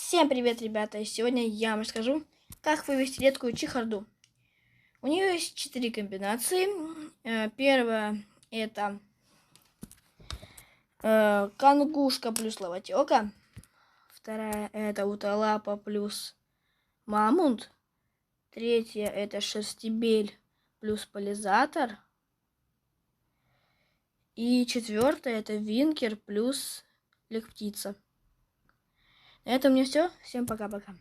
Всем привет, ребята! Сегодня я вам расскажу, как вывести редкую чехарду. У нее есть 4 комбинации. Первая это кангушка плюс лаватёка. Вторая это уталапа плюс мамонт. Третья это шерстебель плюс полизатор. И четвертая это винкер плюс лек-птица. На этом у меня все. Всем пока-пока.